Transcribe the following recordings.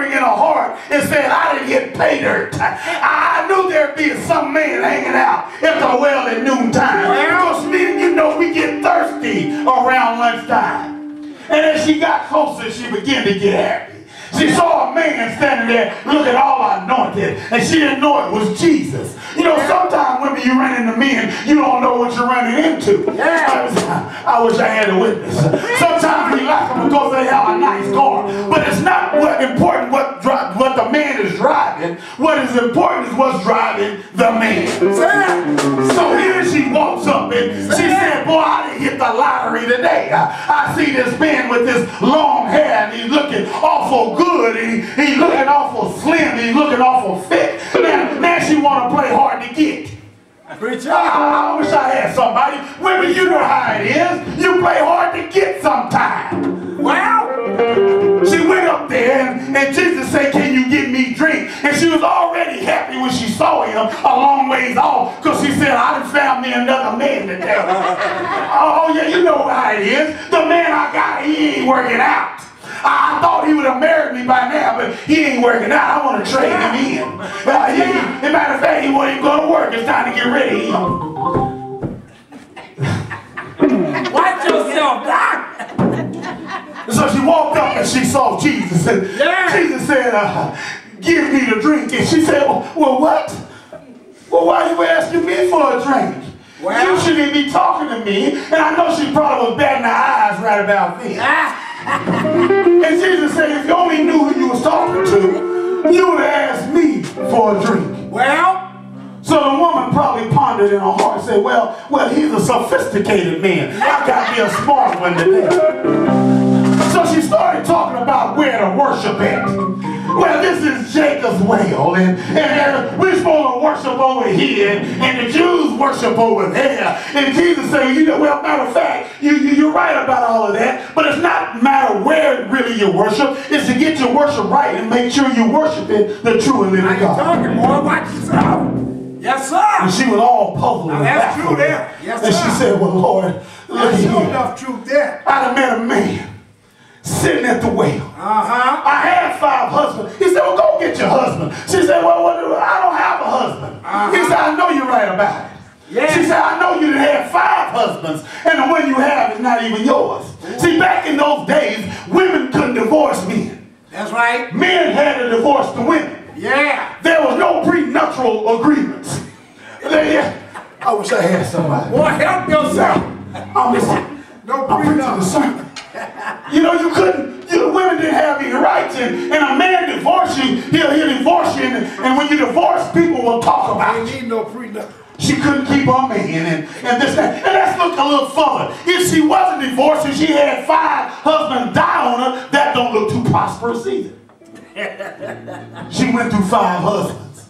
wondering in her heart and said, I didn't get pay dirt. I knew there'd be some man hanging out at the well at noontime. Because men, you know, we get thirsty around lunchtime. And as she got closer, she began to get happy. She saw a man standing there looking all anointed, and she didn't know it was Jesus. You know, sometimes when you run into men, you don't know what you're running into. I wish I had a witness. Sometimes we like them because they have a nice car, but it's not important what the man is driving. What is important is what's driving the man. So here she walks up and she said, boy, I didn't hit the lottery today. I see this man with this long hair and he's looking awful good and he's looking awful slim, he's looking awful fit. Now she want to play hard to get. I wish I had somebody. Women, you know how it is. You play hard to get sometime. Well, she went up there and Jesus said, can you get me drink? And she was already happy when she saw him a long ways off because she said, I done found me another man today. Oh yeah, you know how it is. The man I got, he ain't working out. I thought he would have married me by now, but he ain't working out. I want to trade him in. As a matter of fact, he wasn't even going to work. It's time to get rid of him. Watch yourself, Doc. So she walked up and she saw Jesus. And Jesus said, give me the drink. And she said, well, what? Well, why are you asking me for a drink? Well, you shouldn't be talking to me. And I know she probably was batting her eyes right about then. And Jesus said, if you only knew who you was talking to, you would have asked me for a drink. Well, so the woman probably pondered in her heart and said, well, he's a sophisticated man. I got me a smart one today. So she started talking about where to worship at. Well, this is Jacob's well, and we're supposed to worship over here, and the Jews worship over there. And Jesus said, well, matter of fact, you're right about all of that, but it's not matter where really you worship, it's to get your worship right and make sure you worship it the true and living God. Talking, boy, watch yourself. Yes, sir. And she was all puzzled. Now, that's true there. Yes, sir. And she said, well, Lord, look here. Enough truth there. I done met a man sitting at the well. I had 5 husbands. He said, well, go get your husband. She said, well, I don't have a husband. He said, I know you're right about it. Yeah. She said, I know you done had 5 husbands, and the one you have is not even yours. See, back in those days, women couldn't divorce men. That's right. Men had to divorce the women. Yeah. There was no prenuptial agreements. I wish I had somebody. Boy, help yourself. I'm preaching the sermon. You know, women didn't have any rights, and a man divorce you, he'll divorce you, and when you divorce, people will talk about it. Ain't need no prenup. She couldn't keep her man, and this, that. And let's look a little further. If she wasn't divorced and she had 5 husbands die on her, that don't look too prosperous either. She went through 5 husbands,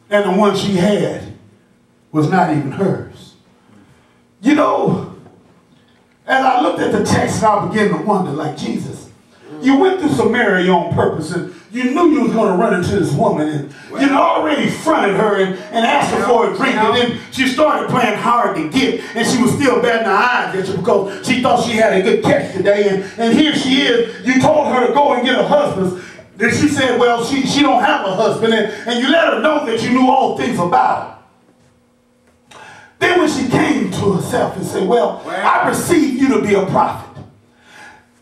and the one she had was not even hers. You know, as I looked at the text, I began to wonder, like, Jesus, you went through Samaria on purpose, and you knew you was going to run into this woman, and you already fronted her and asked her for a drink, and then she started playing hard to get, and she was still batting her eyes at you because she thought she had a good catch today, and here she is. You told her to go and get a husband. Then she said, well, she don't have a husband, and you let her know that you knew all things about her. Then when she came to herself and said, well, I perceive you to be a prophet.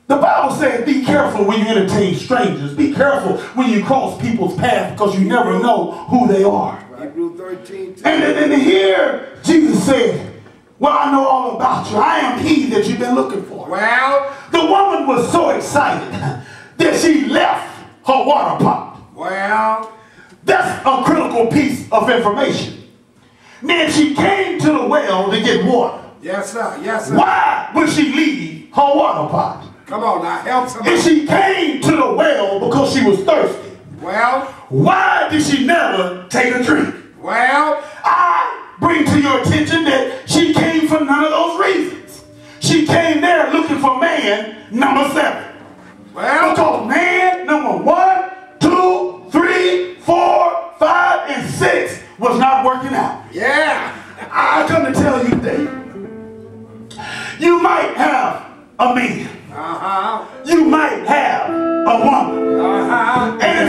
The Bible says, be careful when you entertain strangers. Be careful when you cross people's path because you never know who they are. Hebrews 13. And here Jesus said, well, I know all about you. I am he that you've been looking for. Well, the woman was so excited that she left her water pot. Well, that's a critical piece of information. Then she came to the well to get water. Yes, sir. Yes, sir. Why would she leave her water pot? Come on now, help somebody. And she came to the well because she was thirsty. Well, why did she never take a drink? Well, I bring to your attention that she came for none of those reasons. She came there looking for man number 7. Well, because man number 1, 2, 3, 4, 5, and 6 was not working out. Yeah. I come to tell you today, you might have a man. You might have a woman. And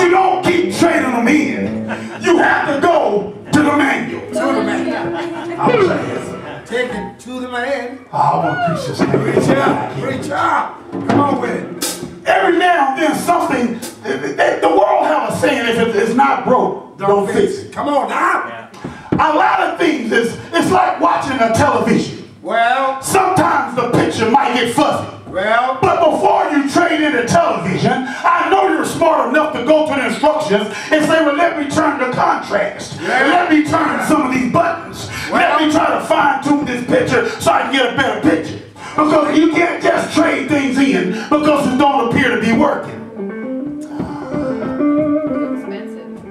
You don't keep trading them in. You have to go to the manual. To the man. I wish I had some. Take it to the man. I want to preach this man. Preach up. Preach up. Come on with it. Every now and then something, the world have a saying, if it's not broke, don't fix it. Come on now. A lot of things, it's like watching a television. Well. Sometimes the picture might get fuzzy. Well. But before you trade in a television, I know you're smart enough to go to the instructions and say, well, let me turn the contrast. Yeah. Let me turn some of these buttons. Well. Let me try to fine tune this picture so I can get a better picture. Because you can't just trade things in because it don't appear to be working.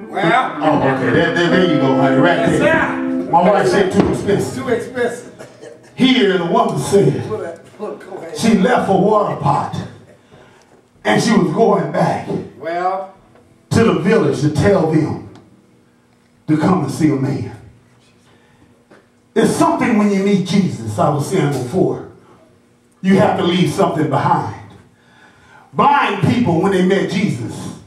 Well. Oh, okay. There you go, honey. Right there. Yes, My wife said too expensive. Too expensive. Here, the woman said she left a water pot and she was going back Well. to the village to tell them to come and see a man. It's something when you meet Jesus, I was saying before. You have to leave something behind. Blind people, when they met Jesus,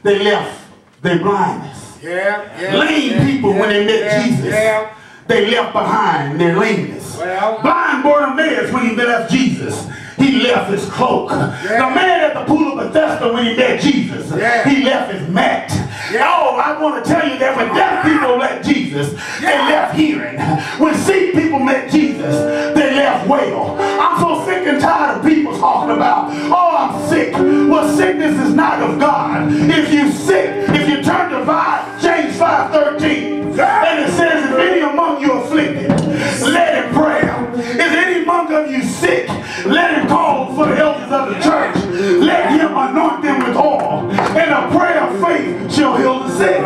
they left their blindness. Lame people, when they met Jesus, they left behind their lameness. Well. Blind Bartimaeus, when he left Jesus, he left his cloak. The man at the pool of Bethesda, when he met Jesus, he left his mat. Oh, I want to tell you that when deaf people met Jesus, they left hearing. When sick people met Jesus, they left well. I'm so sick and tired of people talking about, oh, I'm sick. Well, sickness is not of God. If you're sick, if you turn to James 5:13, and it says, if any among you afflicted, let him pray. Is any among you sick? Let him call for the elders of the church. Let him anoint them with oil, and a prayer of faith shall heal the sick.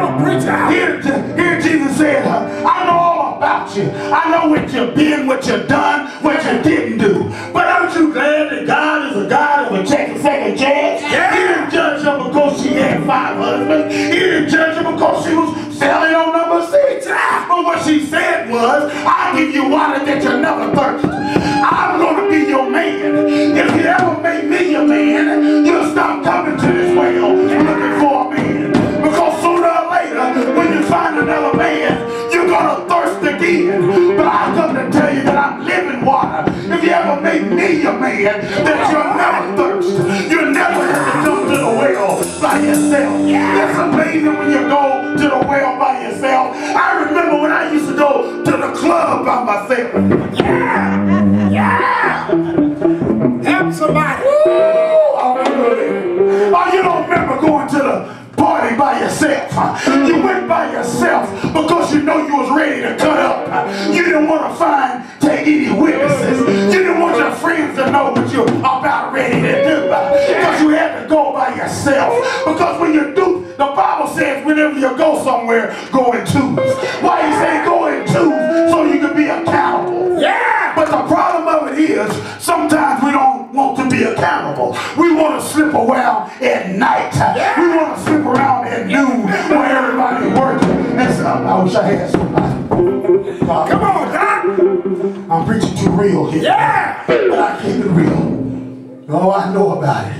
Here Jesus said, I know all about you. I know what you've been, what you've done, what you didn't do. But aren't you glad that God is a God of a second chance? He didn't judge her because she had 5 husbands. He didn't judge her because she was selling on number 6. But what she said was, I'll give you water that you'll never thirst. I'm going to be your man. If you ever make me your man, you'll stop coming to this well looking for a man. Because sooner or later, when you find another man, you're going to thirst again. But I come to tell you that I'm living water. If you ever make me your man, that you'll never thirst. You'll never have to come to the well by yourself. It's amazing when you go to the well by yourself. I remember when I used to go to the club by myself. Help somebody. Oh, you don't remember going to the party by yourself. You went by yourself because you know you was ready to cut up. You didn't want to take any witnesses. You didn't want your friends to know what you're about ready to do. Because you had to go by yourself. Because when you do, the Bible says whenever you go somewhere, go in twos. Why you say go in twos? So you can be accountable. But the problem of it is, sometimes we don't want to be accountable. We want to slip around at night. We want to slip around at noon when everybody's working. And so, I wish I had somebody. Come on, Doc. I'm preaching too real here. But I keep it real. Oh, I know about it.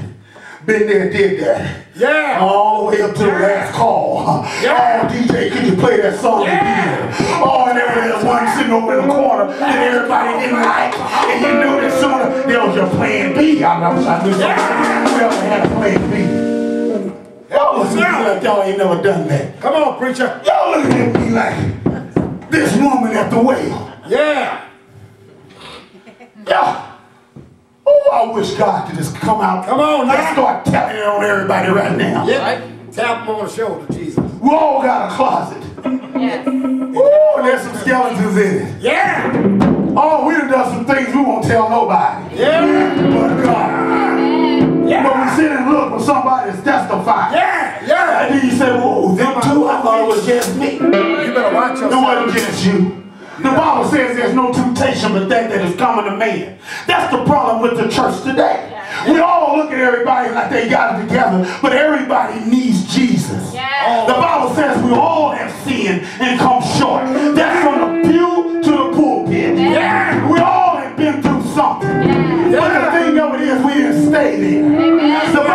Been there, did that. All the way up to the last call. Oh, DJ, could you play that song again? Oh, and there was one sitting over in the corner that everybody didn't like. And you knew that sooner there was your plan B. I wish I knew something. We ever had a plan B. Y'all look at me like y'all ain't never done that. Come on, preacher. Y'all looking at me like this woman at the well. Oh, I wish God could just come out. Come on now. Let's start tapping it on everybody right now. Tap him on the shoulder, Jesus. We all got a closet. Oh, there's some skeletons in it. Oh, we done some things we won't tell nobody. But God. But we sit and look for somebody that's testifying. And then you say, whoa, them too? I thought it was just me. You better watch yourself. It wasn't just you. The Bible says there's no temptation but that is coming to man. That's the problem with the church today. We all look at everybody like they got it together, but everybody needs Jesus. The Bible says we all have sinned and come short. That's from the pew to the pulpit. We all have been through something. But the thing of it is we didn't stay there. The Bible